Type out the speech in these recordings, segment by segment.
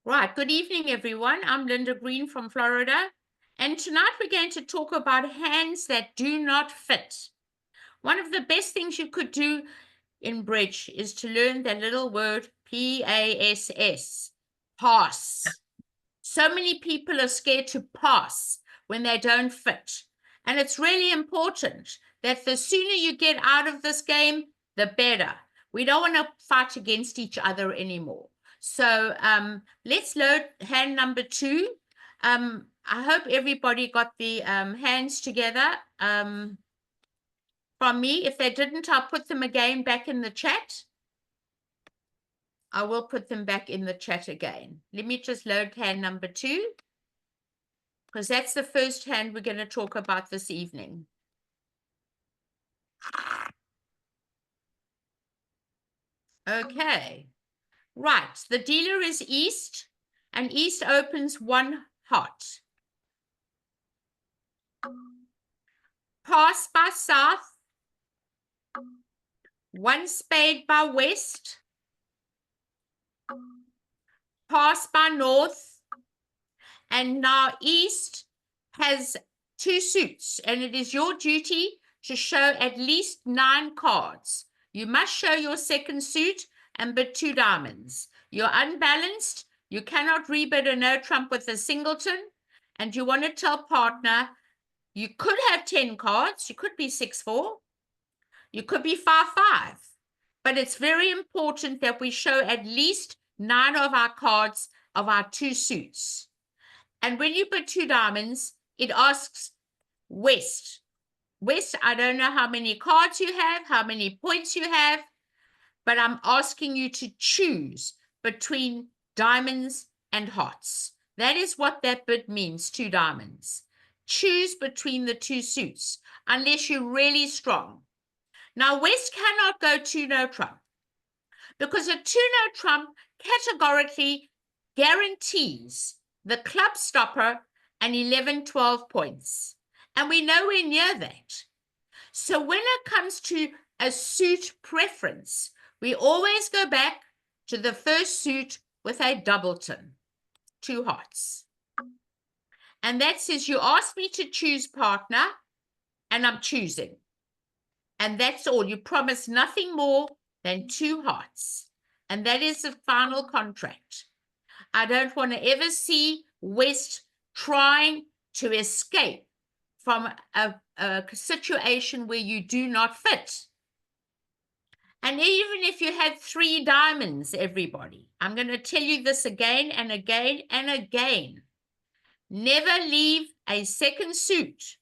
Right, good evening, everyone. I'm Linda Green from Florida, and tonight we're going to talk about hands that do not fit. One of the best things you could do in bridge is to learn that little word PASS, pass. So many people are scared to pass when they don't fit. And it's really important that the sooner you get out of this game, the better. We don't want to fight against each other anymore. So let's load hand number 2. I hope everybody got the hands together from me. If they didn't, I'll put them again back in the chat. I will put them back in the chat again. Let me just load hand number 2, because that's the first hand we're going to talk about this evening. Okay. Right, the dealer is East, and East opens 1 heart. Pass by South, 1 spade by West, pass by North, and now East has 2 suits, and it is your duty to show at least 9 cards. You must show your second suit and bid 2 diamonds. You're unbalanced. You cannot rebid a no trump with a singleton. And you want to tell partner, you could have 10 cards. You could be 6-4. You could be 5-5. But it's very important that we show at least 9 of our cards of our 2 suits. And when you bid 2 diamonds, it asks West. West, I don't know how many cards you have, how many points you have, but I'm asking you to choose between diamonds and hearts. That is what that bid means, 2 diamonds. Choose between the 2 suits, unless you're really strong. Now, West cannot go 2 no trump, because a 2 no trump categorically guarantees the club stopper and 11-12 points. And we're nowhere near that. So when it comes to a suit preference, we always go back to the first suit with a doubleton, 2 hearts. And that says you asked me to choose partner, and I'm choosing. And that's all. You promise nothing more than 2 hearts. And that is the final contract. I don't want to ever see West trying to escape from a situation where you do not fit. And even if you had 3 diamonds, everybody, I'm going to tell you this again and again and again. Never leave a second suit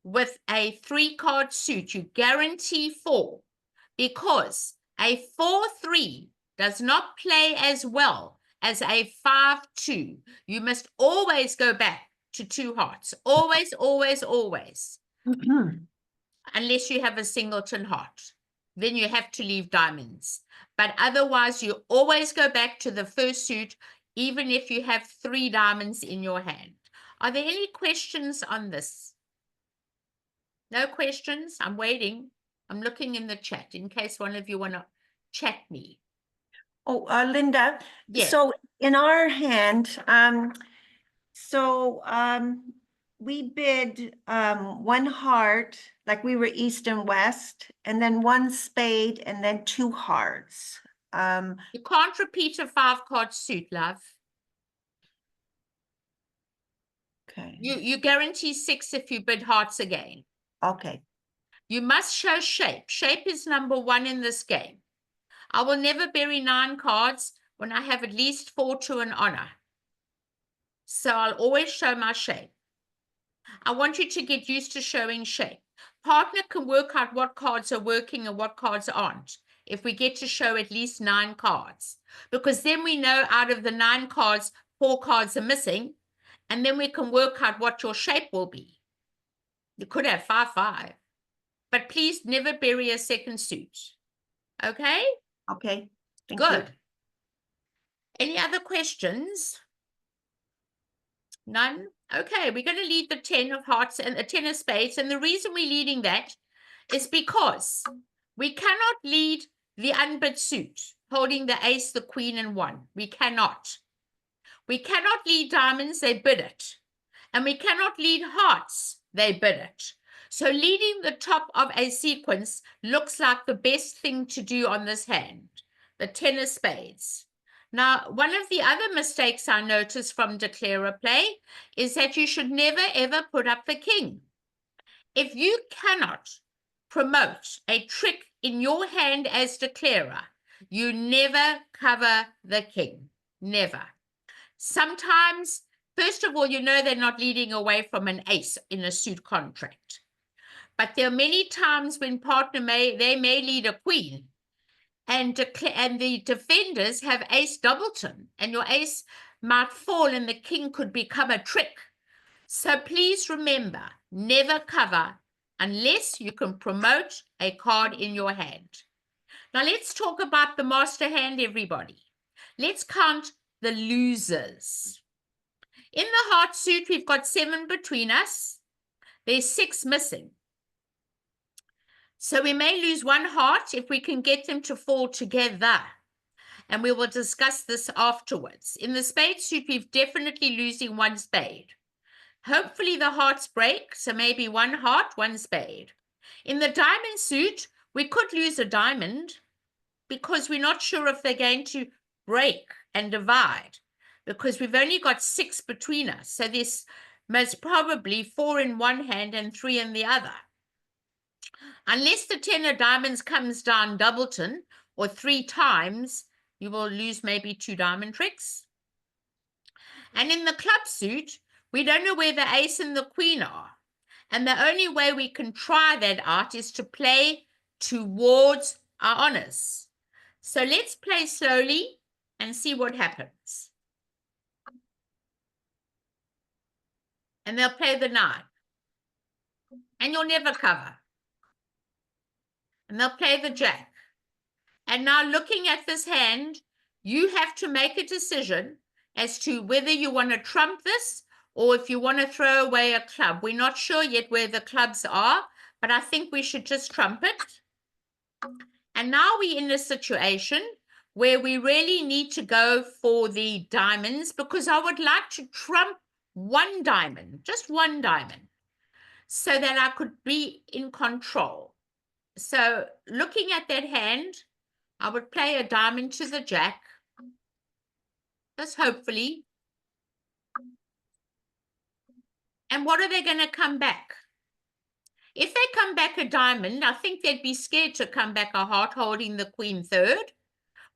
with a 3-card suit. You guarantee 4, because a 4-3 does not play as well as a 5-2. You must always go back to 2 hearts. Always, always, always. Unless you have a singleton heart. Then you have to leave diamonds. But otherwise, you always go back to the first suit, even if you have 3 diamonds in your hand. Are there any questions on this? No questions? I'm waiting. I'm looking in the chat in case one of you want to chat me. Oh, Linda, Yes. So in our hand, we bid 1 heart, like we were East and West, and then 1 spade, and then 2 hearts. You can't repeat a 5-card suit, love. Okay. You guarantee 6 if you bid hearts again. Okay. You must show shape. Shape is number 1 in this game. I will never bury 9 cards when I have at least 4 to an honor. So I'll always show my shape. I want you to get used to showing shape. Partner can work out what cards are working and what cards aren't if we get to show at least 9 cards. Because then we know out of the 9 cards, 4 cards are missing. And then we can work out what your shape will be. You could have 5-5. But please never bury a second suit. Okay? Okay. Thank Good. you. Any other questions? None? Okay, we're going to lead the 10 of hearts and the 10 of spades. And the reason we're leading that is because we cannot lead the unbid suit, holding the ace, the queen, and 1. We cannot. We cannot lead diamonds, they bid it. And we cannot lead hearts, they bid it. So leading the top of a sequence looks like the best thing to do on this hand, the 10 of spades. Now, one of the other mistakes I noticed from declarer play is that you should never ever put up the king. If you cannot promote a trick in your hand as declarer, you never cover the king, never. Sometimes, first of all, you know they're not leading away from an ace in a suit contract. But there are many times when partner may lead a queen, and the defenders have ace doubleton, and your ace might fall and the king could become a trick. So please remember, never cover unless you can promote a card in your hand. Now let's talk about the master hand, everybody. Let's count the losers. In the heart suit, we've got 7 between us. There's 6 missing. So we may lose 1 heart if we can get them to fall together. And we will discuss this afterwards. In the spade suit, we're definitely losing 1 spade. Hopefully the hearts break, so maybe 1 heart, 1 spade. In the diamond suit, we could lose a diamond because we're not sure if they're going to break and divide, because we've only got 6 between us. So there's most probably 4 in one hand and 3 in the other. Unless the 10 of diamonds comes down doubleton or 3 times, you will lose maybe 2 diamond tricks. And in the club suit, we don't know where the ace and the queen are. And the only way we can try that out is to play towards our honors. So let's play slowly and see what happens. And they'll play the 9. And you'll never cover. And they'll play the jack. And now looking at this hand, you have to make a decision as to whether you want to trump this or if you want to throw away a club. We're not sure yet where the clubs are, but I think we should just trump it. And now we're in a situation where we really need to go for the diamonds, because I would like to trump 1 diamond, just 1 diamond, so that I could be in control. So looking at that hand, I would play a diamond to the jack, just hopefully. And what are they going to come back? If they come back a diamond, I think they'd be scared to come back a heart holding the queen third,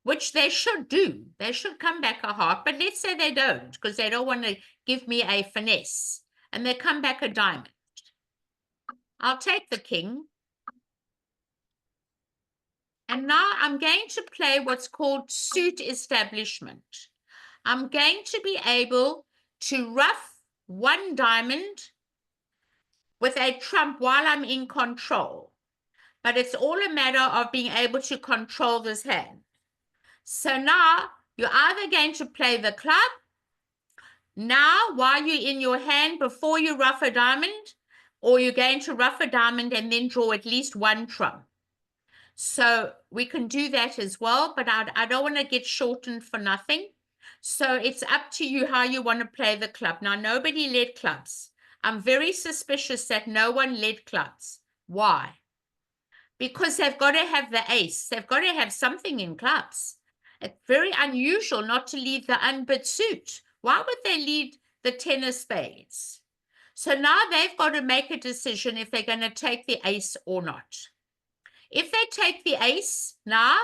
which they should do. They should come back a heart, but let's say they don't, because they don't want to give me a finesse, and they come back a diamond. I'll take the king. And now I'm going to play what's called suit establishment. I'm going to be able to ruff 1 diamond with a trump while I'm in control. But it's all a matter of being able to control this hand. So now you're either going to play the club now while you're in your hand before you ruff a diamond, or you're going to ruff a diamond and then draw at least 1 trump. So we can do that as well, but I don't want to get shortened for nothing. So it's up to you how you want to play the club. Now, nobody led clubs. I'm very suspicious that no one led clubs. Why? Because they've got to have the ace. They've got to have something in clubs. It's very unusual not to lead the unbid suit. Why would they lead the 10 of spades? So now they've got to make a decision if they're going to take the ace or not. If they take the ace now,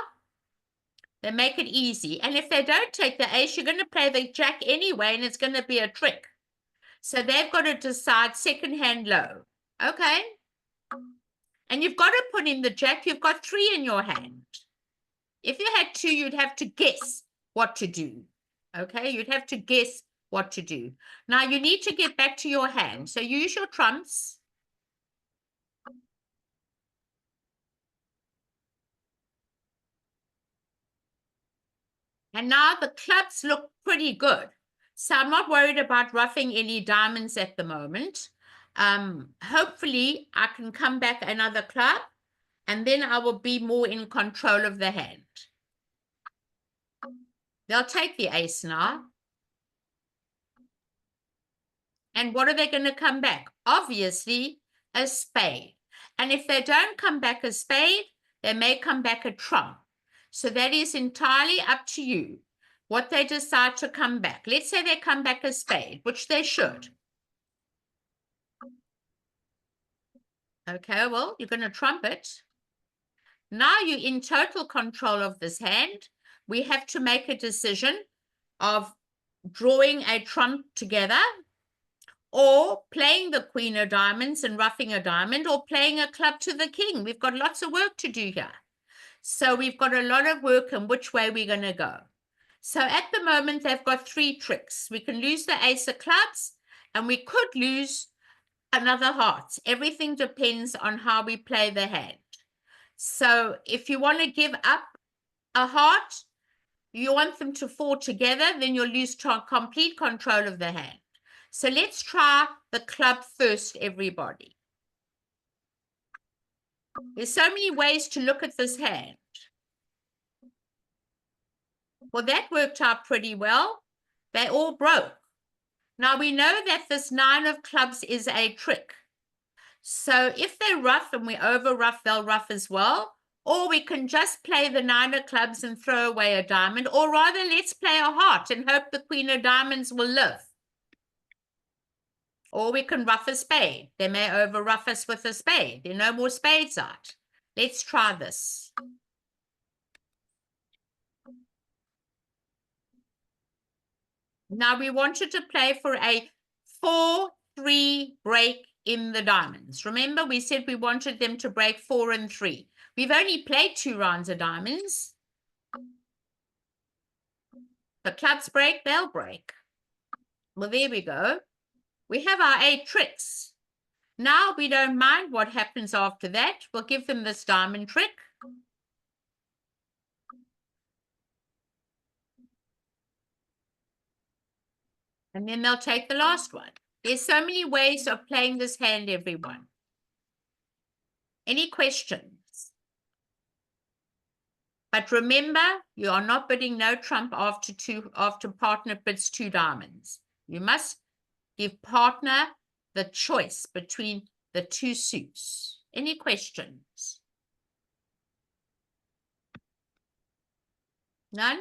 they make it easy. And if they don't take the ace, you're going to play the jack anyway, and it's going to be a trick. So they've got to decide second hand low. Okay? And you've got to put in the jack. You've got 3 in your hand. If you had 2, you'd have to guess what to do. Okay? You'd have to guess what to do. Now, you need to get back to your hand. So use your trumps. And now the clubs look pretty good. So I'm not worried about ruffing any diamonds at the moment. Hopefully I can come back another club, and then I will be more in control of the hand. They'll take the ace now. And what are they going to come back? Obviously, a spade. And if they don't come back a spade, they may come back a trump. So that is entirely up to you what they decide to come back. Let's say they come back a spade, which they should. Okay, well, you're going to trump it. Now you're in total control of this hand. We have to make a decision of drawing a trump together, or playing the queen of diamonds and roughing a diamond, or playing a club to the king. We've got lots of work to do here. So we've got a lot of work in which way we're going to go. So at the moment, they've got 3 tricks. We can lose the ace of clubs, and we could lose another heart. Everything depends on how we play the hand. So if you want to give up a heart, you want them to fall together, then you'll lose complete control of the hand. So let's try the club first, everybody. There's so many ways to look at this hand. Well, that worked out pretty well. They all broke. Now we know that this 9 of clubs is a trick. So if they rough and we over rough, they'll rough as well. Or we can just play the 9 of clubs and throw away a diamond. Or rather, let's play a heart and hope the queen of diamonds will live. Or we can rough a spade. They may over rough us with a spade. There are no more spades out. Let's try this. Now we wanted to play for a 4-3 break in the diamonds. Remember, we said we wanted them to break 4 and 3. We've only played 2 rounds of diamonds. The clubs break, they'll break. Well, there we go. We have our 8 tricks. Now we don't mind what happens after that. We'll give them this diamond trick. And then they'll take the last one. There's so many ways of playing this hand, everyone. Any questions? But remember, you are not bidding no trump after partner bids 2 diamonds. You must give partner the choice between the 2 suits. Any questions? None?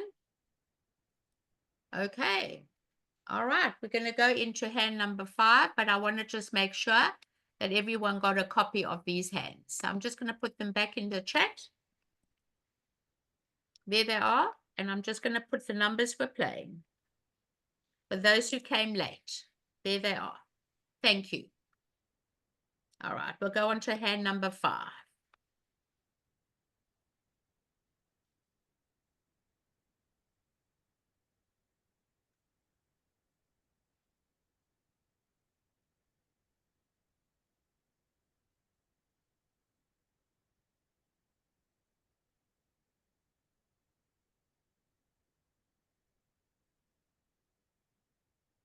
Okay. All right, we're going to go into hand number 5, but I want to just make sure that everyone got a copy of these hands. So I'm just going to put them back in the chat. There they are, and I'm just going to put the numbers we're playing. For those who came late, there they are. Thank you. All right, we'll go on to hand number 5.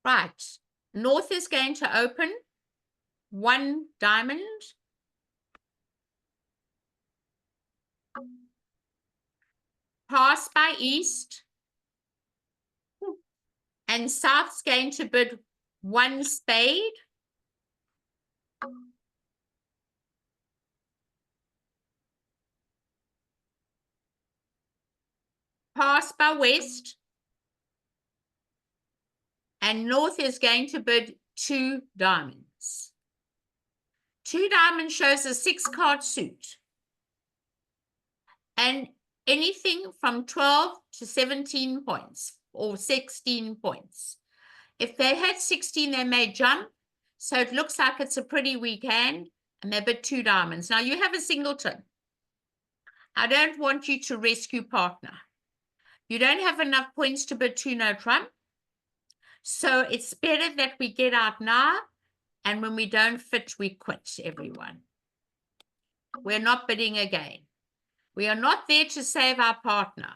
Right, North is going to open 1 diamond. Pass by East. And South's going to bid 1 spade. Pass by West. And North is going to bid 2 diamonds. 2 diamonds shows a 6-card suit. And anything from 12 to 17 points or 16 points. If they had 16, they may jump. So it looks like it's a pretty weak hand. And they bid 2 diamonds. Now you have a singleton. I don't want you to rescue partner. You don't have enough points to bid 2 no trump. So it's better that we get out now, and when we don't fit, we quit, everyone. We're not bidding again. We are not there to save our partner.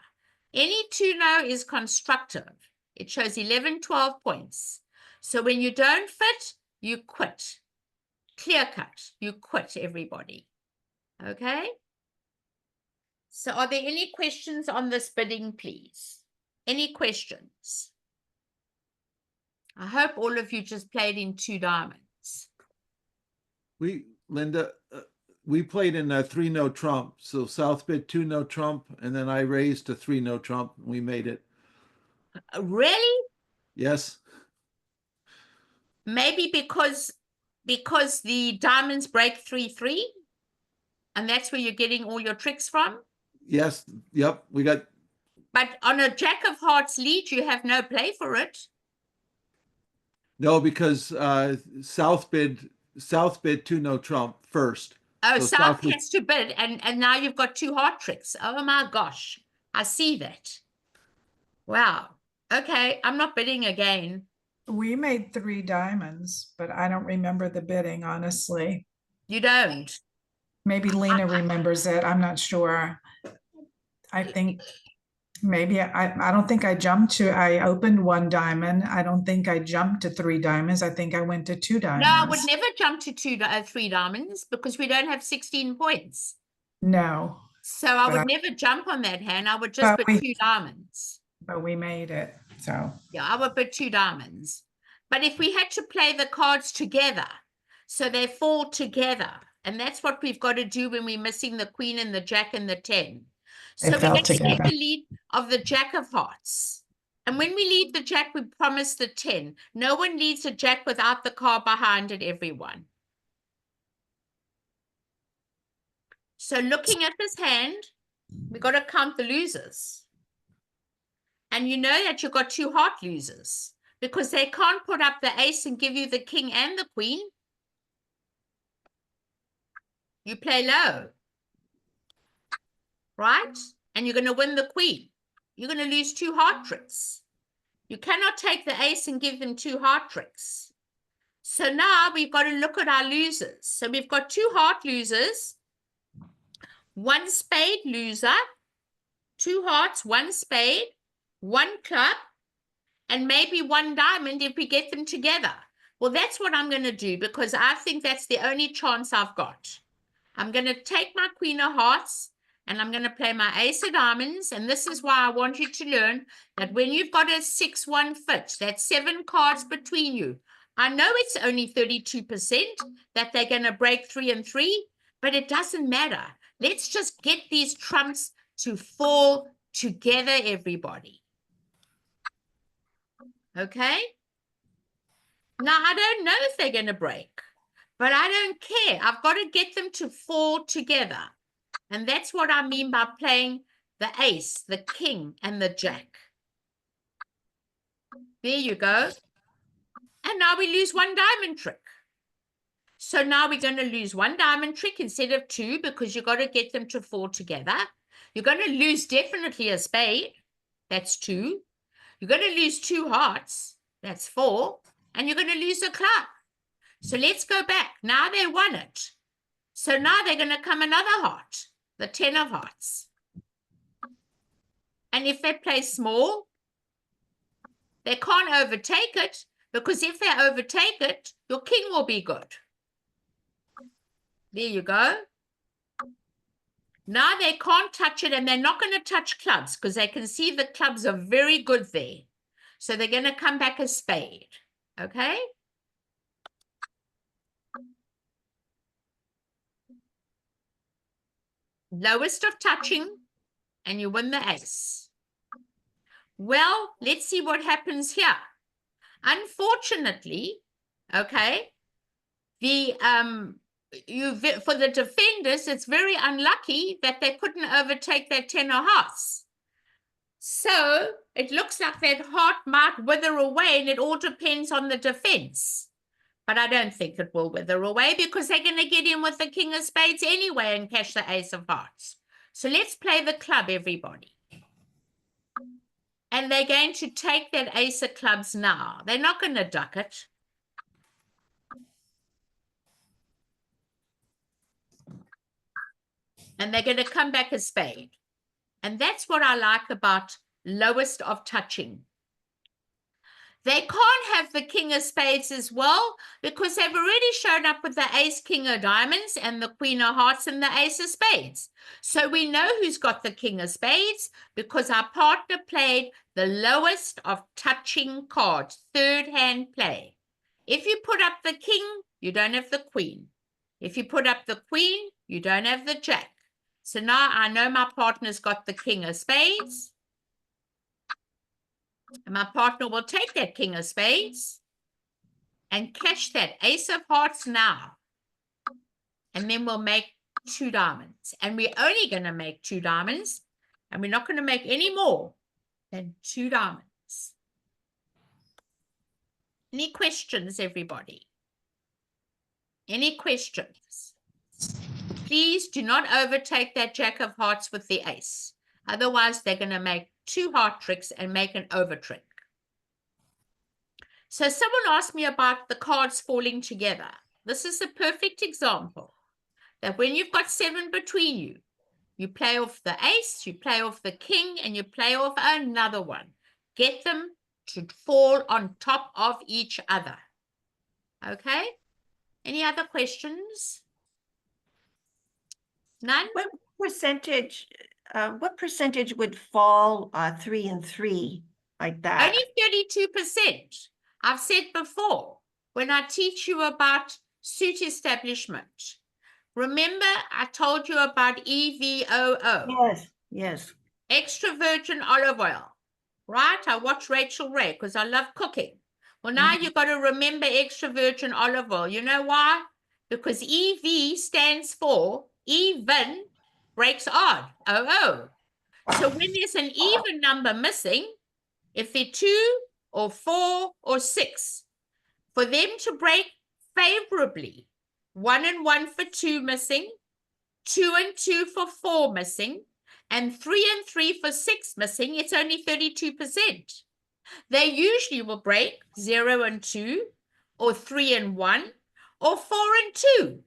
Any 2 no is constructive. It shows 11, 12 points. So when you don't fit, you quit. Clear cut, you quit, everybody. Okay? So are there any questions on this bidding, please? Any questions? I hope all of you just played in 2 diamonds. Linda, we played in a 3-no trump. So South bid 2-no trump, and then I raised a 3-no trump, and we made it. Really? Yes. Maybe because the diamonds break 3-3, and that's where you're getting all your tricks from. Yes. Yep. We got. But on a Jack of Hearts lead, you have no play for it. No, because South bid 2-no trump first. Oh, So South bid, has to bid, and now you've got 2 heart tricks. Oh my gosh, I see that. Wow. Okay, I'm not bidding again. We made 3 diamonds, but I don't remember the bidding, honestly. You don't? Maybe Lena remembers it. I'm not sure. I think maybe I don't think I jumped to, I opened 1 diamond. I don't think I jumped to 3 diamonds. I think I went to 2 diamonds. No, I would never jump to 3 diamonds because we don't have 16 points. No. So I But would never jump on that hand. I would just But put we- 2 diamonds. But we made it, so. Yeah, I would put 2 diamonds. But if we had to play the cards together, so they fall together, and that's what we've got to do when we're missing the queen and the jack and the 10. So They we fell have to get together. the lead of the jack of hearts. And when we lead the jack, we promise the 10. No one leads a jack without the card behind it, everyone. So looking at this hand, we got to count the losers. And you know that you've got 2 heart losers because they can't put up the ace and give you the king and the queen. You play low, right? And you're going to win the queen. You're going to lose 2 heart tricks. You cannot take the ace and give them 2 heart tricks. So now we've got to look at our losers. So we've got 2 heart losers, 1 spade loser, 2 hearts, 1 spade, 1 club, and maybe 1 diamond if we get them together. Well, that's what I'm going to do because I think that's the only chance I've got. I'm going to take my queen of hearts and I'm going to play my ace of diamonds. And this is why I want you to learn that when you've got a 6-1 fit, that's 7 cards between you. I know it's only 32% that they're going to break 3 and 3, but it doesn't matter. Let's just get these trumps to fall together, everybody. Okay? Now, I don't know if they're going to break, but I don't care. I've got to get them to fall together. And that's what I mean by playing the ace, the king, and the jack. There you go. And now we lose 1 diamond trick. So now we're going to lose 1 diamond trick instead of 2 because you've got to get them to fall together. You're going to lose definitely a spade. That's 2. You're going to lose 2 hearts. That's 4. And you're going to lose a club. So let's go back. Now they won it. So now they're going to come another heart, the 10 of hearts. And if they play small, they can't overtake it because if they overtake it, your king will be good. There you go. Now they can't touch it and they're not going to touch clubs because they can see the clubs are very good there. So they're going to come back a spade. Okay? Lowest of touching and you win the ace. Well, let's see what happens here. Unfortunately, okay, for the defenders, it's very unlucky that they couldn't overtake that 10 of hearts. So it looks like that heart might wither away, and it all depends on the defense. But I don't think it will wither away because they're going to get in with the king of spades anyway and cash the ace of hearts. So let's play the club, everybody. And they're going to take that ace of clubs now. They're not going to duck it. And they're going to come back a spade. And that's what I like about lowest of touching. They can't have the king of spades as well because they've already shown up with the ace, king of diamonds and the queen of hearts and the ace of spades. So we know who's got the king of spades because our partner played the lowest of touching cards, third hand play. If you put up the king, you don't have the queen. If you put up the queen, you don't have the jack. So now I know my partner's got the king of spades. And my partner will take that king of spades and cash that ace of hearts now. And then we'll make 2 diamonds. And we're only going to make 2 diamonds. And we're not going to make any more than 2 diamonds. Any questions, everybody? Any questions? Please do not overtake that jack of hearts with the ace. Otherwise, they're going to make 2 heart tricks and make an over trick. So someone asked me about the cards falling together. This is a perfect example that when you've got 7 between you, you play off the ace, you play off the king, and you play off another one. Get them to fall on top of each other. Okay? Any other questions? None? What percentage would fall 3 and 3 like that? Only 32%. I've said before, when I teach you about suit establishment, remember I told you about EVOO. Yes, yes. Extra virgin olive oil, right? I watch Rachel Ray because I love cooking. Well, now you've got to remember extra virgin olive oil. You know why? Because EV stands for even breaks odd. Oh. So when there's an even number missing, if they're 2 or 4 or 6, for them to break favorably, 1 and 1 for 2 missing, 2 and 2 for 4 missing, and 3 and 3 for 6 missing, it's only 32%. They usually will break 0 and 2, or 3 and 1, or 4 and 2.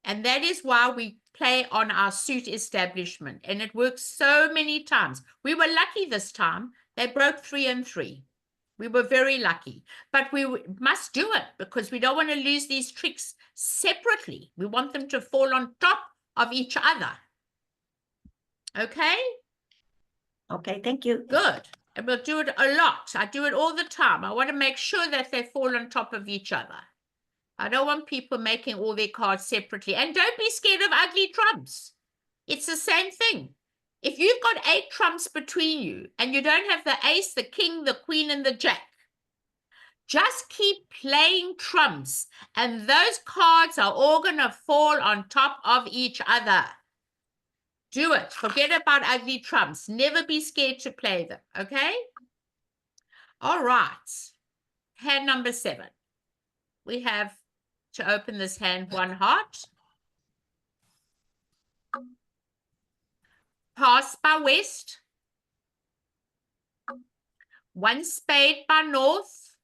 And that is why we play on our suit establishment. And it works so many times. We were lucky this time. They broke 3 and 3. We were very lucky. But we must do it because we don't want to lose these tricks separately. We want them to fall on top of each other. Okay? Okay, thank you. Good. And we'll do it a lot. I do it all the time. I want to make sure that they fall on top of each other. I don't want people making all their cards separately. And don't be scared of ugly trumps. It's the same thing. If you've got 8 trumps between you and you don't have the ace, the king, the queen, and the jack, just keep playing trumps and those cards are all going to fall on top of each other. Do it. Forget about ugly trumps. Never be scared to play them, okay? All right. Hand number 7. We have to open this hand 1 heart. Pass by west. 1 spade by north.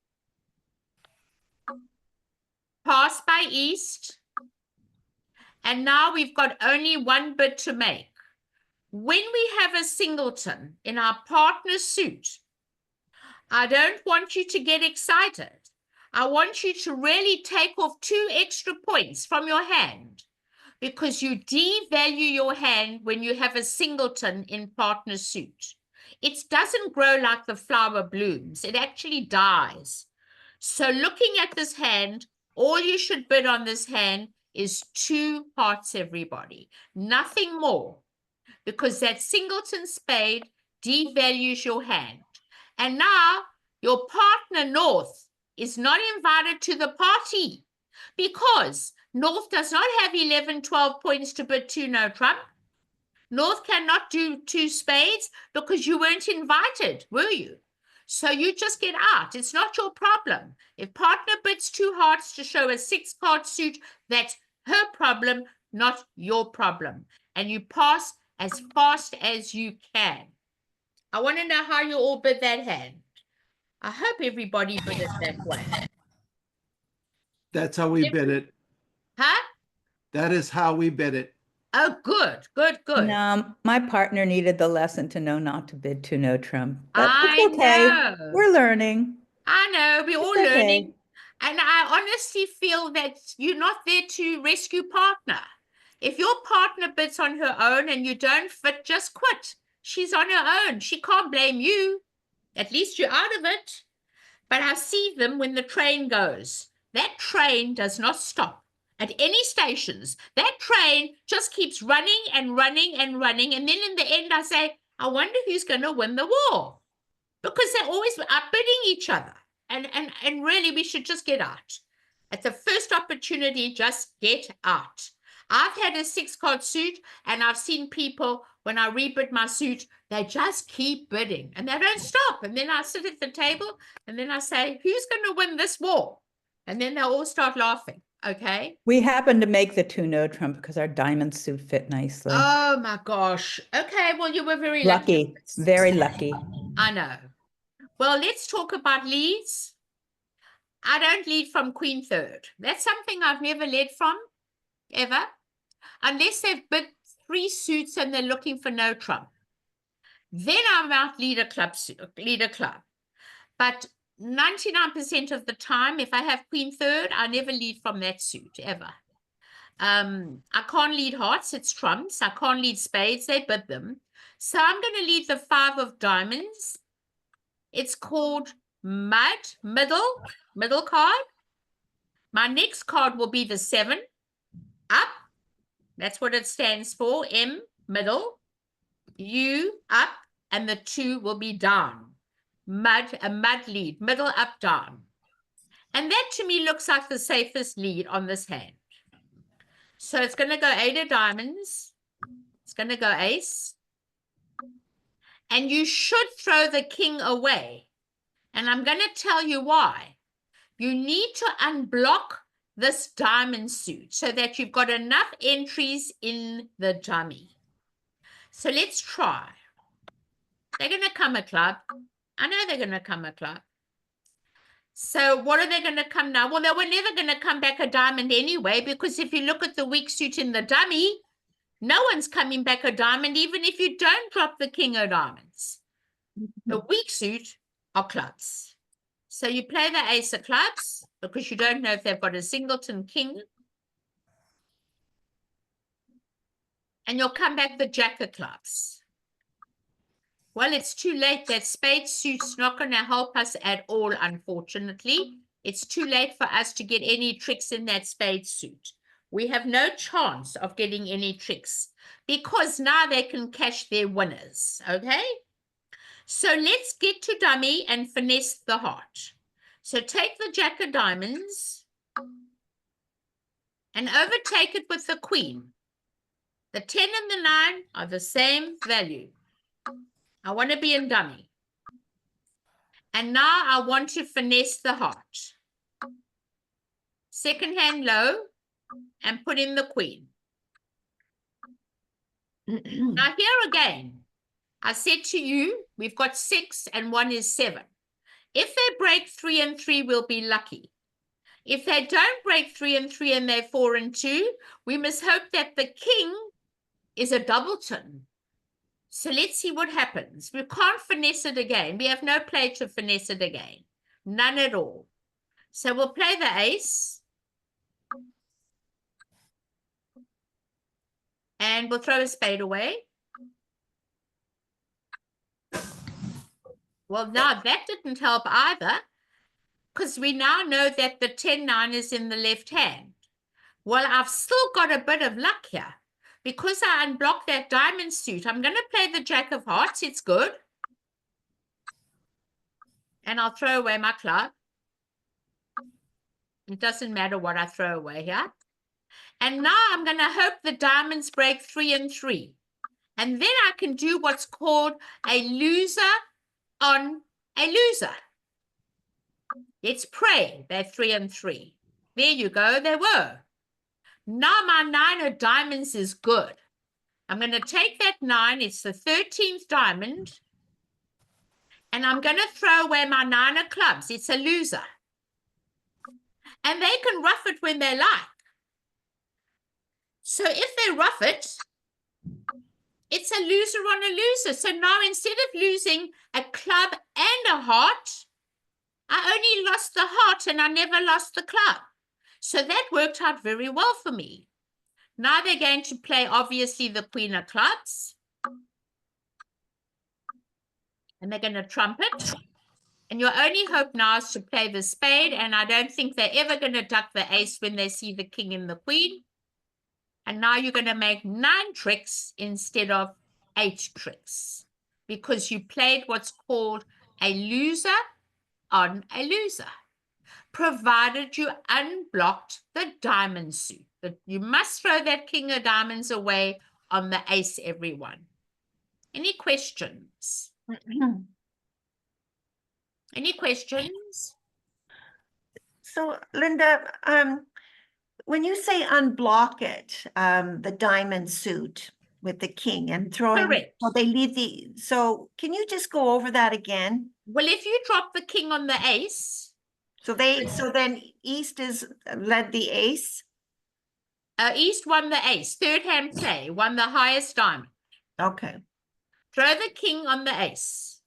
Pass by east. And now we've got only 1 bid to make. When we have a singleton in our partner suit, I don't want you to get excited. I want you to really take off 2 extra points from your hand because you devalue your hand when you have a singleton in partner suit. It doesn't grow like the flower blooms. It actually dies. So looking at this hand, all you should bid on this hand is 2 hearts, everybody. Nothing more. Because that singleton spade devalues your hand. And now your partner North is not invited to the party because North does not have 11, 12 points to bid 2 no trump. North cannot do 2 spades because you weren't invited, were you? So you just get out. It's not your problem. If partner bids 2 hearts to show a 6-card suit, that's her problem, not your problem. And you pass as fast as you can. I want to know how you all bid that hand. I hope everybody bid it that way. That's how we bid it. Huh? That is how we bid it. Oh, good. No, my partner needed the lesson to know not to bid 2 no trump. But I it's okay. know. We're learning. I know, we're all It's okay. learning. And I honestly feel that you're not there to rescue partner. If your partner bids on her own and you don't fit, just quit. She's on her own. She can't blame you. At least you're out of it. But I see them when the train goes. That train does not stop at any stations. That train just keeps running and running and running. And then in the end, I say, I wonder who's going to win the war. Because they're always outbidding each other. And really, we should just get out. At the first opportunity, just get out. I've had a 6-card suit, and I've seen people, when I rebid my suit, they just keep bidding, and they don't stop. And then I sit at the table, and then I say, who's going to win this war? And then they'll all start laughing, okay? We happened to make the 2-no trump because our diamond suit fit nicely. Oh, my gosh. Okay, well, you were very Lucky, very lucky. I know. Well, let's talk about leads. I don't lead from Queen Third. That's something I've never led from, ever. Unless they've bid 3 suits and they're looking for no trump. Then I might lead a club. But 99% of the time, if I have Queen Third, I never lead from that suit, ever. I can't lead hearts, it's trumps. I can't lead spades, they bid them. So I'm going to lead the 5 of diamonds. It's called middle card. My next card will be the 7, up. That's what it stands for, M, middle. U, up, and the 2 will be down. A mud lead, middle, up, down. And that to me looks like the safest lead on this hand. So it's going to go 8 of diamonds. It's going to go ace. And you should throw the king away. And I'm going to tell you why. You need to unblock this diamond suit so that you've got enough entries in the dummy. So let's try. They're going to come a club. I know they're going to come a club. So what are they going to come now? Well, they were never going to come back a diamond anyway, because if you look at the weak suit in the dummy, no one's coming back a diamond, even if you don't drop the king of diamonds. The weak suit are clubs. So you play the ace of clubs because you don't know if they've got a singleton king. And you'll come back the jack of clubs. Well, it's too late. That spade suit's not going to help us at all, unfortunately. It's too late for us to get any tricks in that spade suit. We have no chance of getting any tricks because now they can cash their winners, okay? So let's get to dummy and finesse the heart. So take the jack of diamonds and overtake it with the queen. The 10 and the 9 are the same value. I want to be in dummy. And now I want to finesse the heart. Second hand low and put in the queen. Now here again, I said to you, we've got 6 and 1 is 7. If they break 3 and 3, we'll be lucky. If they don't break 3 and 3 and they're 4 and 2, we must hope that the king is a doubleton. So let's see what happens. We can't finesse it again. We have no play to finesse it again. None at all. So we'll play the ace. And we'll throw a spade away. Well, now that didn't help either, because we now know that the 10-9 is in the left hand. Well, I've still got a bit of luck here. Because I unblocked that diamond suit, I'm going to play the jack of hearts. It's good. And I'll throw away my club. It doesn't matter what I throw away here. And now I'm going to hope the diamonds break 3 and 3. And then I can do what's called a loser on a loser. Let's pray they're 3 and 3. There you go, they were. Now my 9 of diamonds is good. I'm going to take that 9, it's the 13th diamond, and I'm going to throw away my 9 of clubs. It's a loser. And they can rough it when they like. So if they rough it, it's a loser on a loser. So now instead of losing a club and a heart, I only lost the heart and I never lost the club. So that worked out very well for me. Now they're going to play, obviously, the queen of clubs. And they're going to trumpet. And your only hope now is to play the spade. And I don't think they're ever going to duck the ace when they see the king and the queen. And now you're going to make 9 tricks instead of 8 tricks. Because you played what's called a loser on a loser. Provided you unblocked the diamond suit. But you must throw that king of diamonds away on the ace, everyone. Any questions? Any questions? So Linda, when you say unblock it, the diamond suit with the king and throwing, Correct. well, they leave the, so can you just go over that again? Well, if you drop the king on the ace, So then East is led the ace. East won the ace, third hand play, won the highest diamond. Okay. Throw the king on the ace.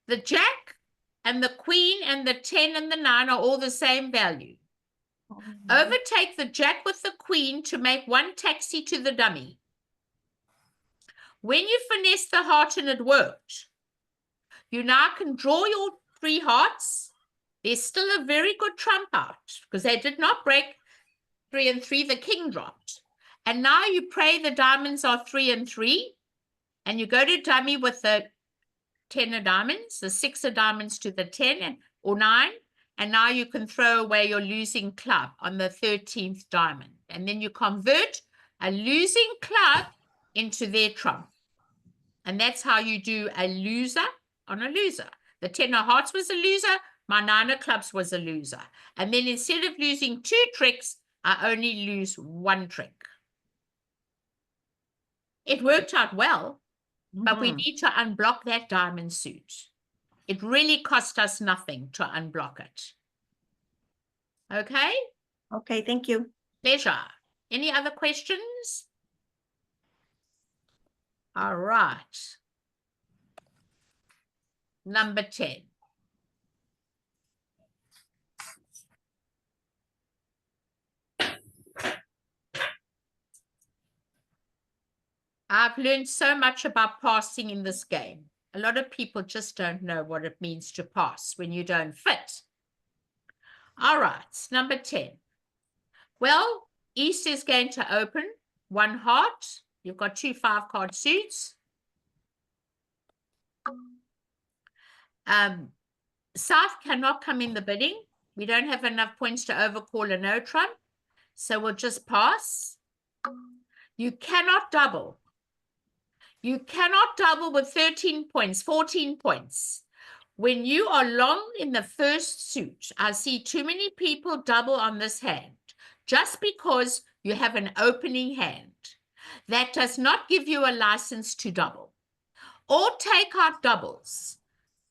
The jack and the queen and the 10 and the 9 are all the same value. Overtake the jack with the queen to make 1 taxi to the dummy. When you finesse the heart and it worked, you now can draw your 3 hearts. There's still a very good trump out because they did not break 3 and 3. The king dropped. And now you pray the diamonds are 3 and 3. And you go to dummy with the 10 of diamonds, the 6 of diamonds to the 10 or 9. And now you can throw away your losing club on the 13th diamond. And then you convert a losing club into their trump. And that's how you do a loser on a loser. The 10 of hearts was a loser. My 9 of clubs was a loser. And then instead of losing 2 tricks, I only lose 1 trick. It worked out well, but we need to unblock that diamond suit. It really cost us nothing to unblock it. Okay? Okay, thank you. Pleasure. Any other questions? All right. Number 10. I've learned so much about passing in this game. A lot of people just don't know what it means to pass when you don't fit. All right, number 10. Well, East is going to open 1 heart. You've got 2 5-card suits. South cannot come in the bidding. We don't have enough points to overcall a no trump. So we'll just pass. You cannot double. You cannot double with 13 points, 14 points. When you are long in the first suit, I see too many people double on this hand just because you have an opening hand. That does not give you a license to double or take out doubles.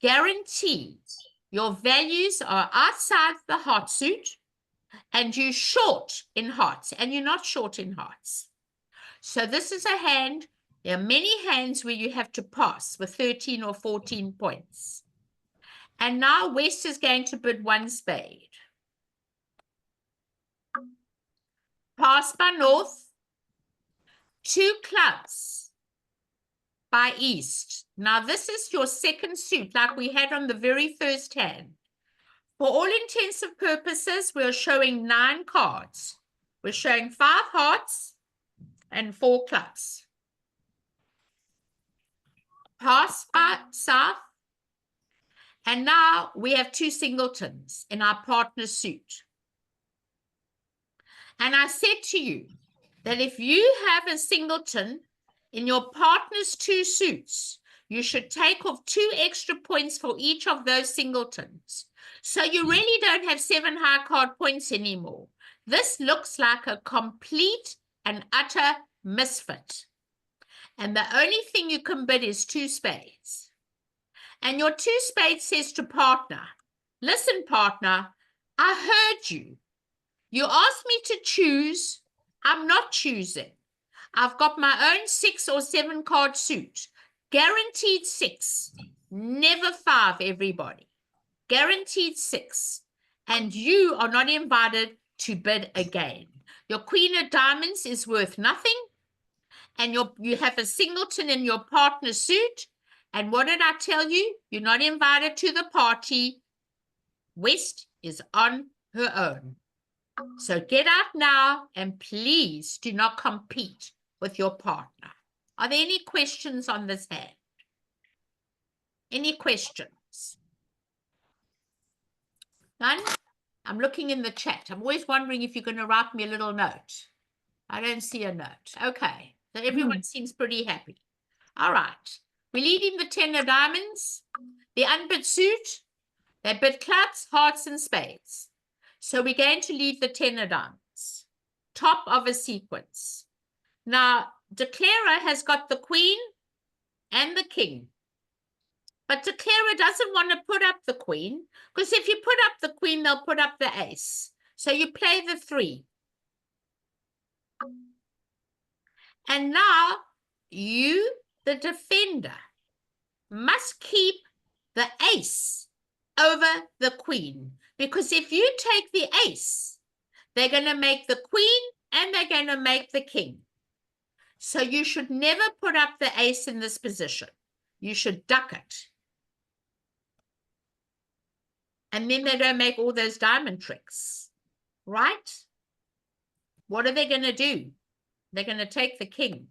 Guarantee your values are outside the heart suit and you're short in hearts and you're not short in hearts. So this is a hand. There are many hands where you have to pass with 13 or 14 points. And now West is going to bid 1 spade. Pass by North. 2 clubs by East. Now this is your second suit like we had on the very first hand. For all intents and purposes, we're showing 9 cards. We're showing 5 hearts and 4 clubs. Pass by South. And now we have 2 singletons in our partner suit. And I said to you that if you have a singleton in your partner's 2 suits, you should take off 2 extra points for each of those singletons. So you really don't have 7 high card points anymore. This looks like a complete and utter misfit. And the only thing you can bid is 2 spades. And your 2 spades says to partner, listen, partner, I heard you. You asked me to choose. I'm not choosing. I've got my own 6 or 7 card suit. Guaranteed 6. Never 5, everybody. guaranteed 6, and you are not invited to bid again. Your queen of diamonds is worth nothing, and you have a singleton in your partner suit. And what did I tell you? You're not invited to the party. West is on her own. So get out now, and please do not compete with your partner. Are there any questions on this hand? Any questions? None? I'm looking in the chat. I'm always wondering if you're going to write me a little note. I don't see a note. Okay. So everyone seems pretty happy. All right. We're leading the 10 of diamonds. The unbid suit. They bid clubs, hearts, and spades. So we're going to lead the 10 of diamonds. Top of a sequence. Now, Declarer has got the queen and the king. But Declarer doesn't want to put up the queen, because if you put up the queen, they'll put up the ace. So you play the 3. And now you, the defender, must keep the ace over the queen. Because if you take the ace, they're going to make the queen and they're going to make the king. So you should never put up the ace in this position. You should duck it. And then they don't make all those diamond tricks, right? What are they going to do? They're going to take the king.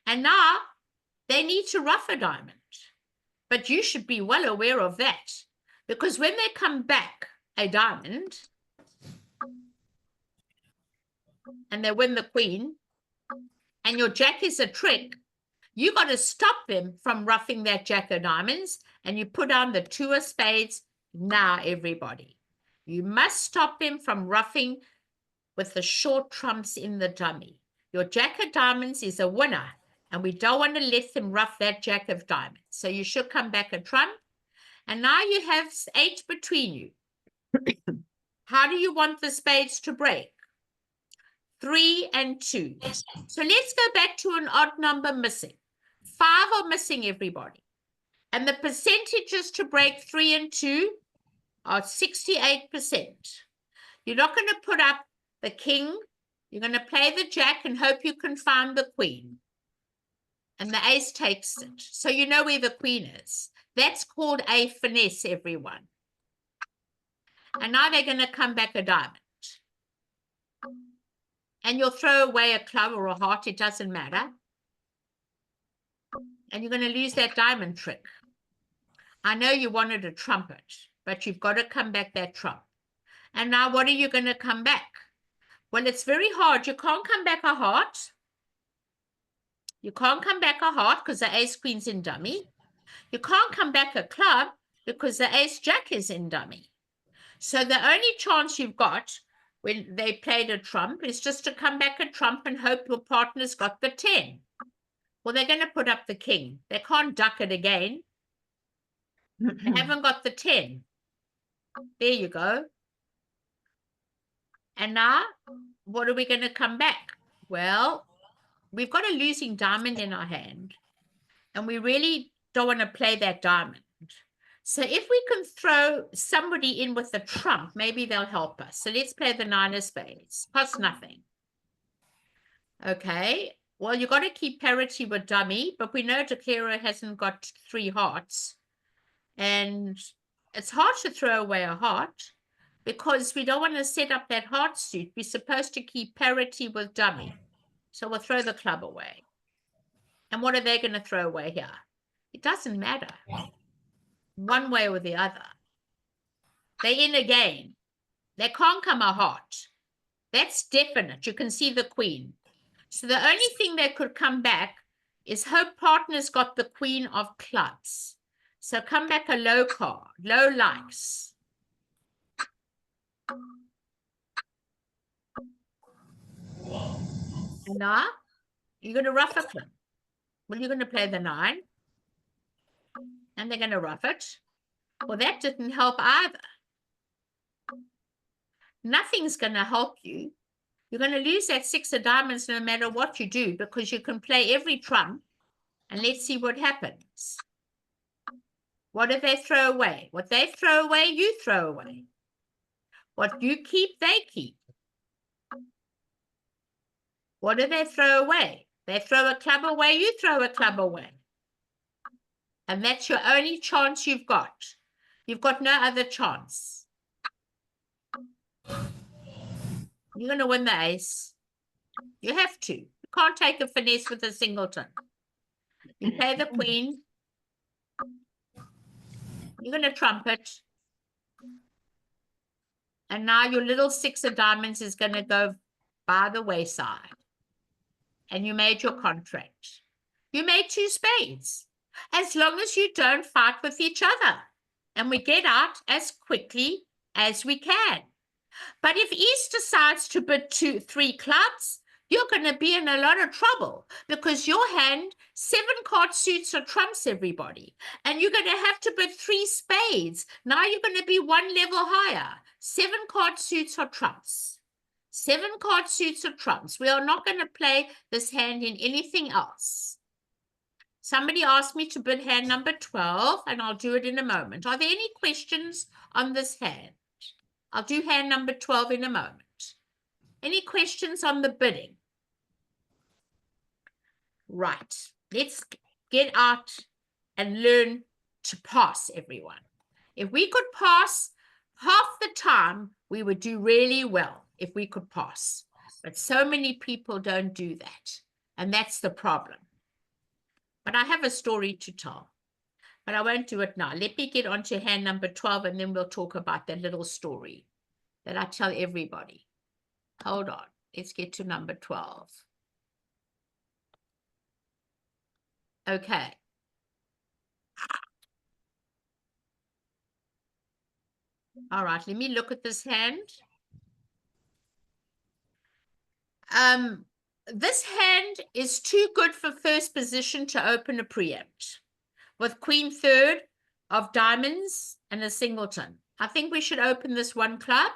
And now they need to rough a diamond. But you should be well aware of that. Because when they come back a diamond, and they win the queen, and your jack is a trick, you got to stop them from roughing that jack of diamonds, and you put on the 2 of spades. Now, everybody, you must stop them from roughing with the short trumps in the dummy. Your jack of diamonds is a winner, and we don't want to let them rough that jack of diamonds. So you should come back a trump, and now you have 8 between you. How do you want the spades to break? 3 and 2. So let's go back to an odd number missing. 5 are missing, everybody. And the percentages to break 3 and 2 are 68%. You're not going to put up the king. You're going to play the jack and hope you can find the queen. And the ace takes it. So you know where the queen is. That's called a finesse, everyone. And now they're going to come back a diamond. And you'll throw away a club or a heart. It doesn't matter. And you're going to lose that diamond trick. I know you wanted a trumpet, but you've got to come back that trump. And now what are you going to come back? Well, it's very hard. You can't come back a heart. You can't come back a heart because the ace queen's in dummy. You can't come back a club because the ace jack is in dummy. So the only chance you've got when they played a trump is just to come back a trump and hope your partner's got the 10. Well, they're going to put up the king. They can't duck it again. They haven't got the 10. There you go. And now, what are we going to come back? Well, we've got a losing diamond in our hand, and we really don't want to play that diamond. So if we can throw somebody in with a trump, maybe they'll help us. So let's play the 9 of spades. Costs nothing. Okay. Well, you've got to keep parity with dummy, but we know Declarer hasn't got 3 hearts. And it's hard to throw away a heart because we don't want to set up that heart suit. We're supposed to keep parity with dummy. So we'll throw the club away. And what are they going to throw away here? It doesn't matter. One way or the other. They're in again. They can't come a heart. That's definite. You can see the queen. So the only thing that could come back is hope partner's got the queen of clubs. So come back a low card, low likes. And now you're going to rough a club. Well, you're going to play the 9. And they're going to rough it. Well, that didn't help either. Nothing's going to help you. You're going to lose that 6 of diamonds no matter what you do because you can play every trump. And let's see what happens. What do they throw away? What they throw away, you throw away. What you keep, they keep. What do they throw away? They throw a club away, you throw a club away. And that's your only chance you've got. You've got no other chance. You're going to win the ace. You have to. You can't take a finesse with a singleton. You play the queen. You're going to trump it. And now your little 6 of diamonds is going to go by the wayside. And you made your contract. You made 2 spades. As long as you don't fight with each other. And we get out as quickly as we can. But if East decides to bid 3 clubs, you're going to be in a lot of trouble because your hand, 7 card suits or trumps everybody. And you're going to have to bid 3 spades. Now you're going to be 1 level higher. 7 card suits or trumps. 7 card suits or trumps. We are not going to play this hand in anything else. Somebody asked me to bid hand number 12, and I'll do it in a moment. Are there any questions on this hand? I'll do hand number 12 in a moment. Any questions on the bidding? Right. Let's get out and learn to pass, everyone. If we could pass half the time, we would do really well if we could pass. But so many people don't do that. And that's the problem. But I have a story to tell. But I won't do it now. Let me get on to hand number 12, and then we'll talk about that little story that I tell everybody. Hold on. Let's get to number 12. Okay. All right. Let me look at this hand. This hand is too good for first position to open a preempt with queen third of diamonds and a singleton. I think we should open this 1 club.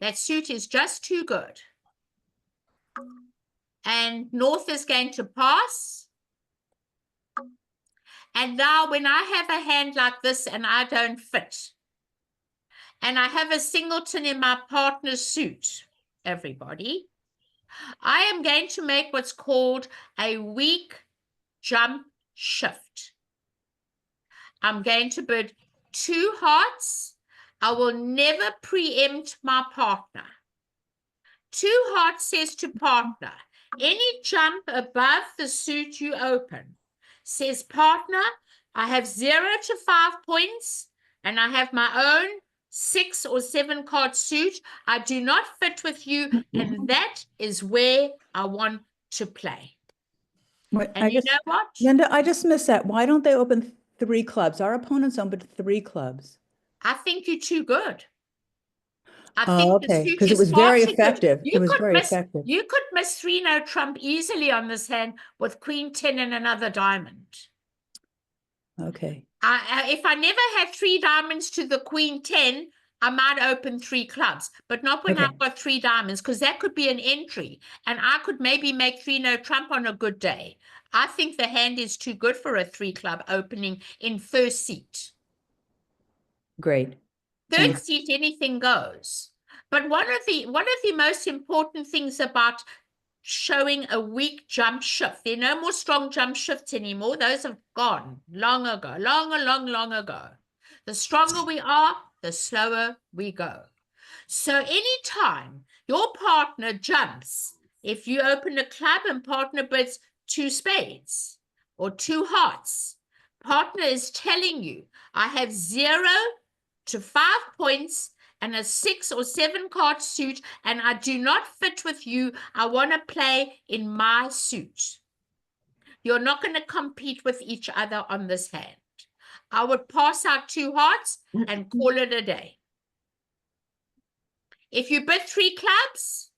That suit is just too good. And North is going to pass. And now when I have a hand like this and I don't fit, and I have a singleton in my partner's suit, everybody, I am going to make what's called a weak jump shift. I'm going to bid 2 hearts. I will never preempt my partner. 2 hearts says to partner, any jump above the suit you open says, partner, I have 0 to 5 points and I have my own 6 or 7 card suit. I do not fit with you, and that is where I want to play. Wait, And you know what? Linda, I just missed that. Why don't they open 3 clubs? Our opponents opened 3 clubs. I think you're too good. I Oh, think the okay, suit because it is was far very too good. effective. You It was could very miss, effective. you could miss 3-no trump easily on this hand with queen 10 and another diamond. Okay. If I never had 3 diamonds to the queen 10, I might open 3 clubs, but not when Okay. I've got 3 diamonds, because that could be an entry, and I could maybe make 3-no trump on a good day. I think the hand is too good for a 3 club opening in first seat. Great. Third Thanks. seat, anything goes. But one of the most important things about showing a weak jump shift, there are no more strong jump shifts anymore. Those have gone long ago, long ago. The stronger we are, the slower we go. So anytime your partner jumps, if you open a club and partner bids 2 spades or 2 hearts, partner is telling you, I have 0 to 5 points and a 6 or 7 card suit, and I do not fit with you. I want to play in my suit. You're not going to compete with each other on this hand. I would pass out 2 hearts and call it a day. If you bid 3 clubs,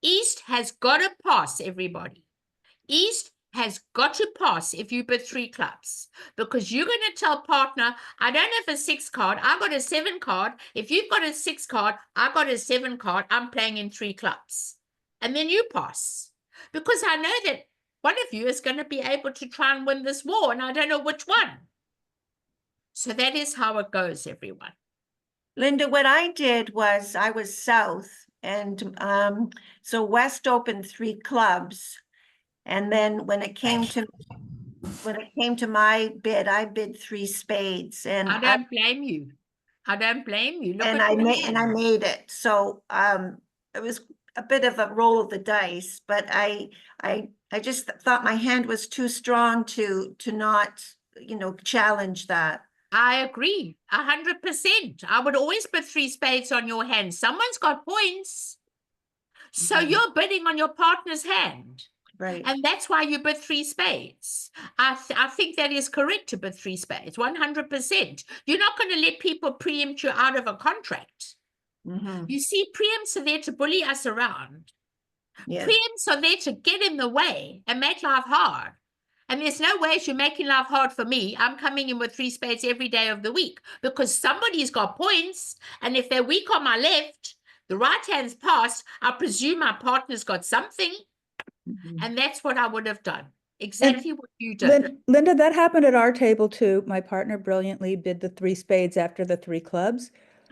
East has got to pass, everybody. East has got to pass if you bid 3 clubs, because you're going to tell partner, I don't have a 6 card, I got a 7 card. If you've got a 6 card, I got a 7 card, I'm playing in 3 clubs. And then you pass. Because I know that One of you is going to be able to try and win this war, and I don't know which one. So that is how it goes, everyone. Linda, what I did was I was south, and so west opened 3 clubs, and then when it came to my bid, I bid 3 spades, and I don't blame you. I don't blame you. Look and at I your made hand. it. So it was a bit of a roll of the dice, but I just thought my hand was too strong to not, challenge that. I agree, 100%. I would always put 3 spades on your hand. Someone's got points. So Mhm. you're bidding on your partner's hand. Right. And that's why you bid 3 spades. I think that is correct to bid 3 spades, 100%. You're not going to let people preempt you out of a contract. Mhm. You see, preempts are there to bully us around. Yes. Preempts are there to get in the way and make life hard. And there's no way you're making life hard for me. I'm coming in with 3 spades every day of the week because somebody's got points. And if they're weak on my left, the right hand's passed, I presume my partner's got something. Mhm. And that's what I would have done. Exactly what you did. Linda, that happened at our table too. My partner brilliantly bid the 3 spades after the 3 clubs.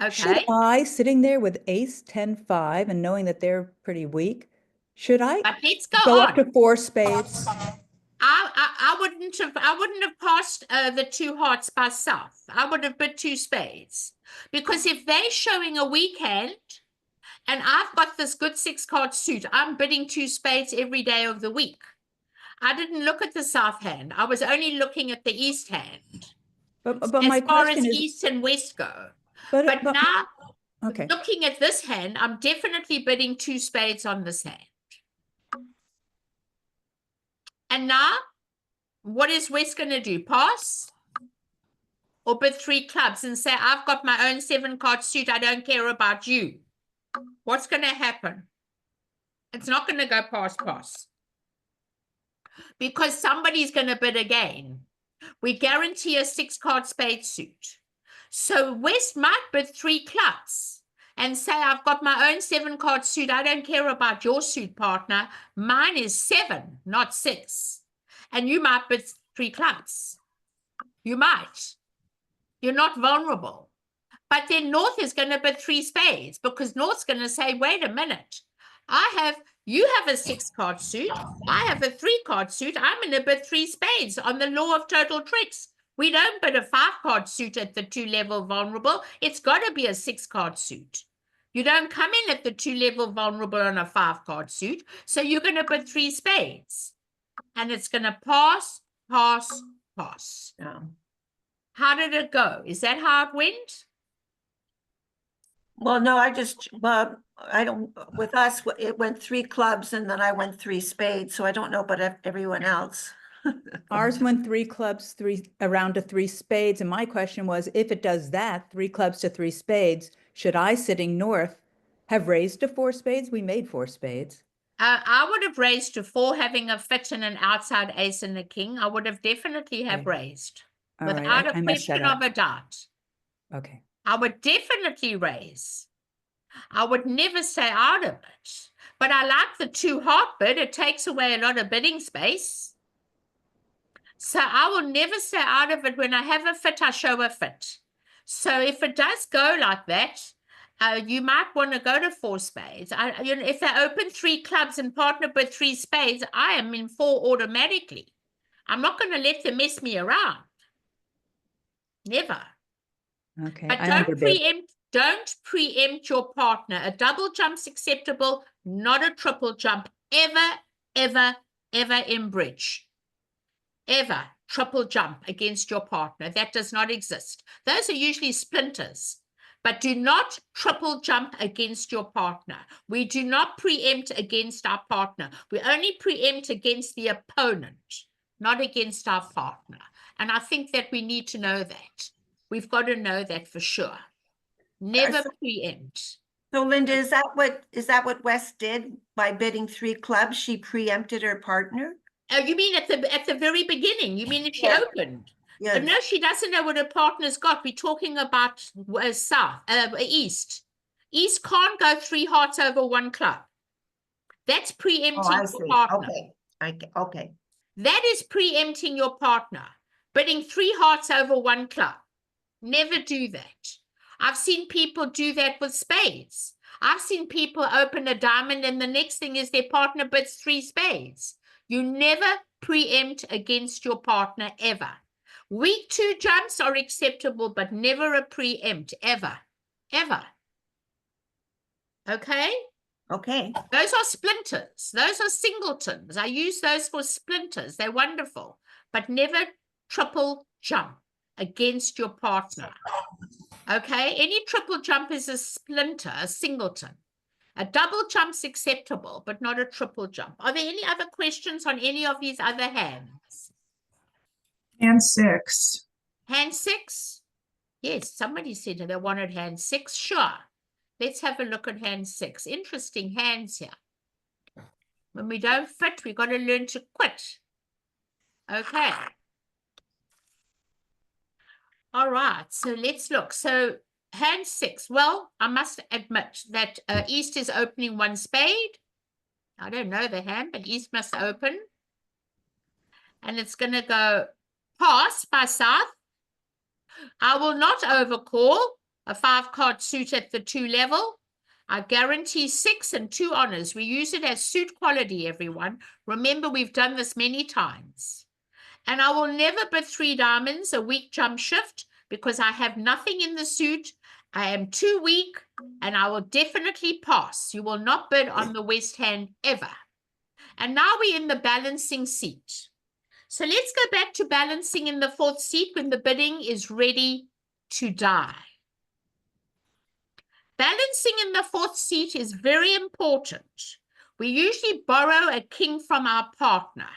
Should Okay. I, sitting there with ace, 10, 5, and knowing that they're pretty weak, should I But let's go go on. up to 4 spades? I wouldn't have passed the 2 hearts by south. I would have bid 2 spades. Because if they're showing a weak hand and I've got this good 6-card suit, I'm bidding 2 spades every day of the week. I didn't look at the south hand. I was only looking at the east hand. But As my far as question is, east and west go. but now, okay. looking at this hand, I'm definitely bidding 2 spades on this hand. And now, what is West going to do? Pass? Or bid 3 clubs and say, I've got my own 7-card suit. I don't care about you. What's going to happen? It's not going to go pass. Because somebody's going to bid again. We guarantee a 6-card spade suit. So West might bid 3 clubs and say, I've got my own 7-card suit. I don't care about your suit, partner. Mine is 7, not 6. And you might bid 3 clubs. You might. You're not vulnerable. But then North is going to bid 3 spades because North's going to say, wait a minute. You have a 6-card suit. I have a 3-card suit. I'm going to bid 3 spades on the law of total tricks. We don't bid a 5-card suit at the 2-level vulnerable. It's got to be a 6-card suit. You don't come in at the 2-level vulnerable on a 5-card suit. So you're going to bid 3 spades. And it's going to pass. Yeah. How did it go? Is that how it went? Well, no, I don't, with us, it went 3 clubs and then I went 3 spades. So I don't know about everyone else. Ours went 3 clubs, 3 around to 3 spades. And my question was, if it does that, 3 clubs to 3 spades, should I, sitting North, have raised to 4 spades? We made 4 spades. I would have raised to 4, having a fit and an outside ace and a king. I would have definitely have Okay. raised. All right, Without I a messed that question of up. a doubt. Okay. I would definitely raise. I would never stay out of it. But I like the 2 heart bid. It takes away a lot of bidding space. So I will never stay out of it. When I have a fit, I show a fit. So if it does go like that, you might want to go to 4 spades. If they open 3 clubs and partner bid 3 spades, I am in 4 automatically. I'm not going to let them mess me around. Never. Okay. But I don't preempt your partner. A double jump's acceptable, not a triple jump. Ever in bridge. Ever triple jump against your partner. That does not exist. Those are usually splinters. But do not triple jump against your partner. We do not preempt against our partner. We only preempt against the opponent, not against our partner. And I think that we need to know that. We've got to know that for sure. Never preempt. So Linda, is that what West did by bidding 3 clubs? She preempted her partner? You mean at the very beginning? You mean if she opened? Yes. No, she doesn't know what her partner's got. We're talking about east. East can't go 3 hearts over 1 club. That's preempting Oh, I the see. partner. Okay. Okay. That is preempting your partner, bidding 3 hearts over 1 club. Never do that. I've seen people do that with spades. I've seen people open a diamond and the next thing is their partner bids 3 spades. You never preempt against your partner ever. Weak 2 jumps are acceptable, but never a preempt, ever, ever. Okay? Okay. Those are splinters. Those are singletons. I use those for splinters. They're wonderful, but never triple jump against your partner. Okay? Any triple jump is a splinter, a singleton. A double jump's acceptable, but not a triple jump. Are there any other questions on any of these other hands? Hand 6. Hand 6? Yes, somebody said they wanted hand 6. Sure. Let's have a look at hand 6. Interesting hands here. When we don't fit, we've got to learn to quit. Okay. All right, so let's look. So hand 6. Well, I must admit that East is opening 1 spade. I don't know the hand, but East must open. And it's going to go pass by South. I will not overcall a 5-card suit at the 2 level. I guarantee 6 and 2 honors. We use it as suit quality, everyone. Remember, we've done this many times. And I will never bid 3 diamonds, a weak jump shift, because I have nothing in the suit. I am too weak, and I will definitely pass. You will not bid on the West hand ever. And now we're in the balancing seat. So let's go back to balancing in the 4th seat when the bidding is ready to die. Balancing in the 4th seat is very important. We usually borrow a king from our partner.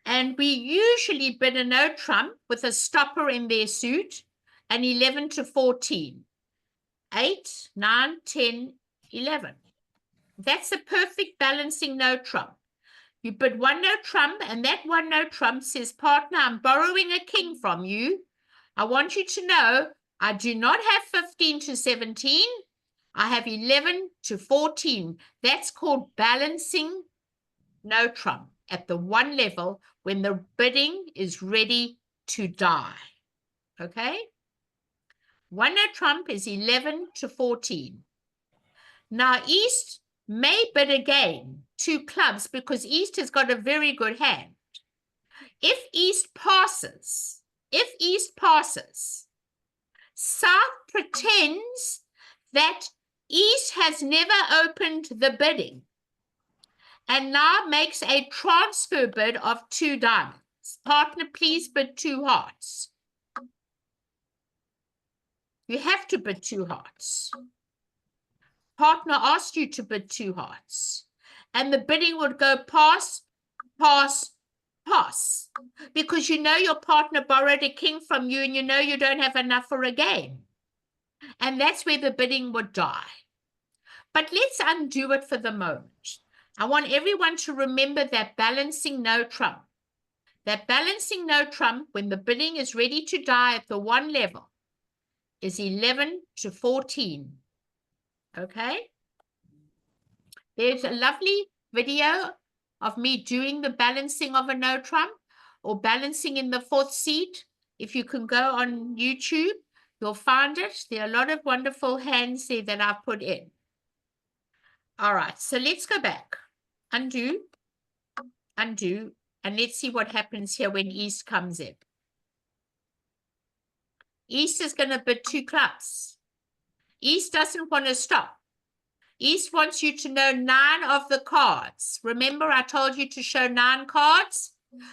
And we usually bid a no trump with a stopper in their suit, an 11 to 14. 8, 9, 10, 11. That's a perfect balancing no trump. You bid 1 no trump, and that 1 no trump says, partner, I'm borrowing a king from you. I want you to know I do not have 15 to 17. I have 11 to 14. That's called balancing no trump at the 1 level when the bidding is ready to die. Okay? 1 no trump is 11 to 14. Now, East may bid again 2 clubs because East has got a very good hand. If East passes, South pretends that East has never opened the bidding and now makes a transfer bid of 2 diamonds. Partner, please bid 2 hearts. You have to bid 2 hearts. Partner asked you to bid 2 hearts. And the bidding would go pass, pass, pass. Because you know your partner borrowed a king from you and you know you don't have enough for a game. And that's where the bidding would die. But let's undo it for the moment. I want everyone to remember that balancing no trump. That balancing no trump when the bidding is ready to die at the 1 level is 11 to 14. Okay? There's a lovely video of me doing the balancing of a no trump or balancing in the 4th seat. If you can go on YouTube, you'll find it. There are a lot of wonderful hands there that I've put in. All right, so let's go back. Undo, undo, and let's see what happens here when East comes in. East is going to bid 2 clubs. East doesn't want to stop. East wants you to know 9 of the cards. Remember, I told you to show 9 cards?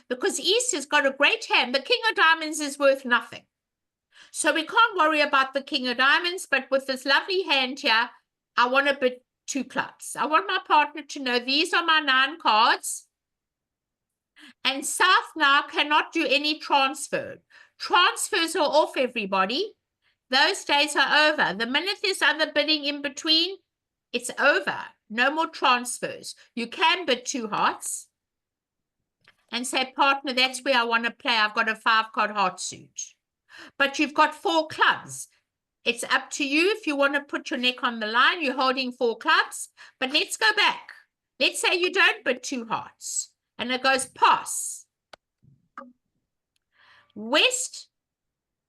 Because East has got a great hand. The king of diamonds is worth nothing. So we can't worry about the king of diamonds, but with this lovely hand here, I want to bid 2 clubs. I want my partner to know these are my 9 cards. And South now cannot do any transfer. Transfers are off, everybody. Those days are over. The minute there's other bidding in between, it's over. No more transfers. You can bid 2 hearts and say, partner, that's where I want to play. I've got a 5-card heart suit. But you've got 4 clubs. It's up to you if you want to put your neck on the line. You're holding 4 clubs. But let's go back. Let's say you don't bid 2 hearts. And it goes pass. West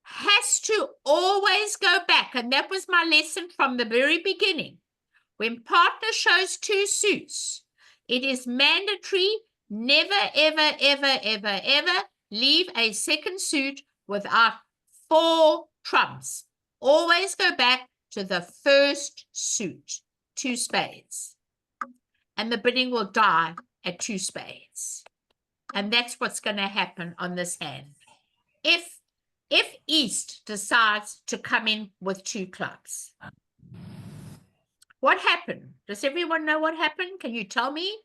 has to always go back. And that was my lesson from the very beginning. When partner shows 2 suits, it is mandatory, never, ever, ever, ever, ever leave a second suit without 4 trumps. Always go back to the first suit, 2 spades. And the bidding will die at 2 spades. And that's what's going to happen on this hand. If East decides to come in with 2 clubs. What happened? Does everyone know what happened? Can you tell me?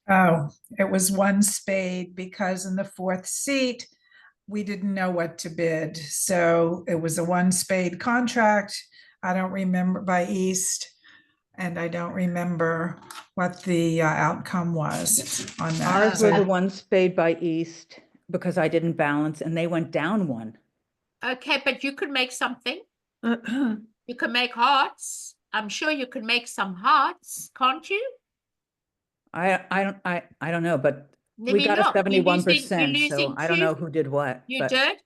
Oh, it was 1 spade because in the 4th seat, we didn't know what to bid. So it was a 1 spade contract. I don't remember by East. And I don't remember what the outcome was on that. Ours were the 1 spade by East because I didn't balance and they went down 1. Okay, but you could make something. You can make hearts. I'm sure you can make some hearts, can't you? I don't know, but Let we me got look. a You're 71%, so losing I don't 2. know who did what. You but did.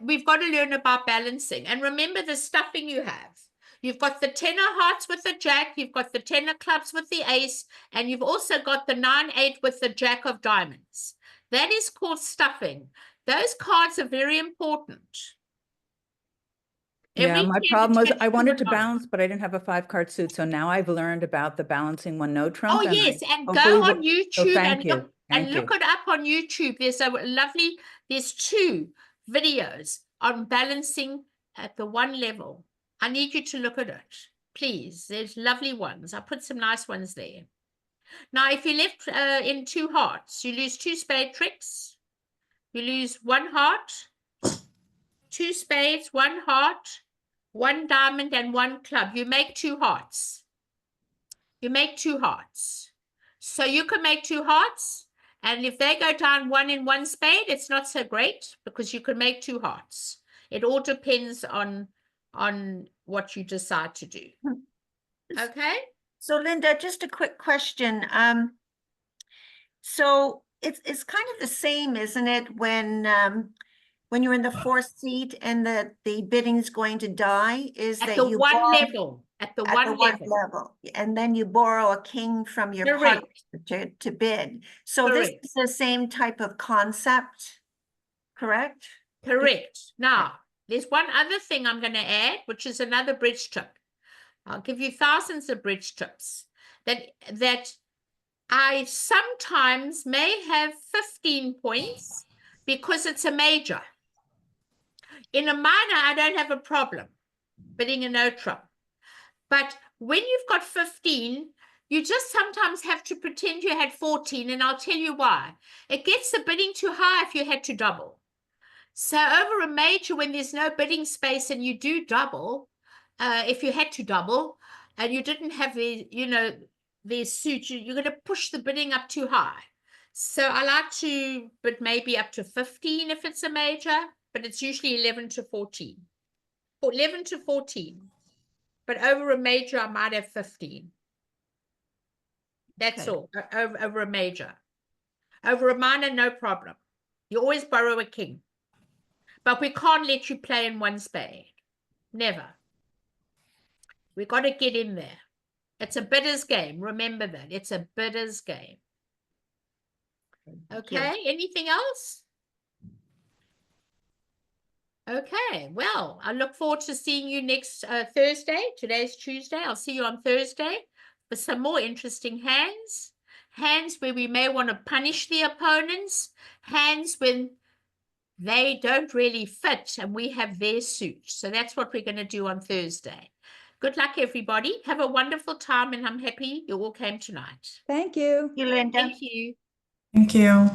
We've got to learn about balancing. And remember the stuffing you have. You've got the 10 of hearts with the jack, you've got the 10 of clubs with the ace, and you've also got the 9-8 with the jack of diamonds. That is called stuffing. Those cards are very important. Yeah, my problem was I wanted to balance. balance, but I didn't have a 5-card suit. So now I've learned about the balancing when no trump. Oh, and yes, and hopefully go on will- YouTube thank you. and Thank look you. it up on YouTube. There's 2 videos on balancing at the 1 level. I need you to look at it, please. There's lovely ones. I put some nice ones there. Now, if you left in 2 hearts, you lose 2 spade tricks. You lose 1 heart, 2 spades, 1 heart, 1 diamond, and 1 club. You make 2 hearts. You make 2 hearts. So you can make 2 hearts. And if they go down 1 in 1 spade, it's not so great because you can make 2 hearts. It all depends on what you decide to do. Okay? So Linda, just a quick question. So it's kind of the same, isn't it, when you're in the 4th seat and the bidding is going to die, is At that the you 1 borrow level. At the at 1 the 1 level. level, and then you borrow a king from your Correct. partner to bid. So this Correct. is the same type of concept, correct? Correct. Now, there's one other thing I'm going to add, which is another bridge tip. I'll give you thousands of bridge tips that I sometimes may have 15 points because it's a major. In a minor, I don't have a problem bidding a no trump. But when you've got 15, you just sometimes have to pretend you had 14, and I'll tell you why. It gets the bidding too high if you had to double. So over a major, when there's no bidding space and you do double, if you had to double and you didn't have the suit, you're going to push the bidding up too high. So I like to bid maybe up to 15 if it's a major, but it's usually 11 to 14. 11 to 14. But over a major, I might have 15. That's Okay. all, over a major. Over a minor, no problem. You always borrow a king. But we can't let you play in 1 spade. Never. We got to get in there. It's a bidder's game. Remember that. It's a bidder's game. Okay, anything else? Okay, well, I look forward to seeing you next Thursday. Today's Tuesday. I'll see you on Thursday for some more interesting hands. Hands where we may want to punish the opponents. Hands when they don't really fit and we have their suit. So that's what we're going to do on Thursday. Good luck, everybody. Have a wonderful time, and I'm happy you all came tonight. Thank you. You, Linda. Thank you. Thank you.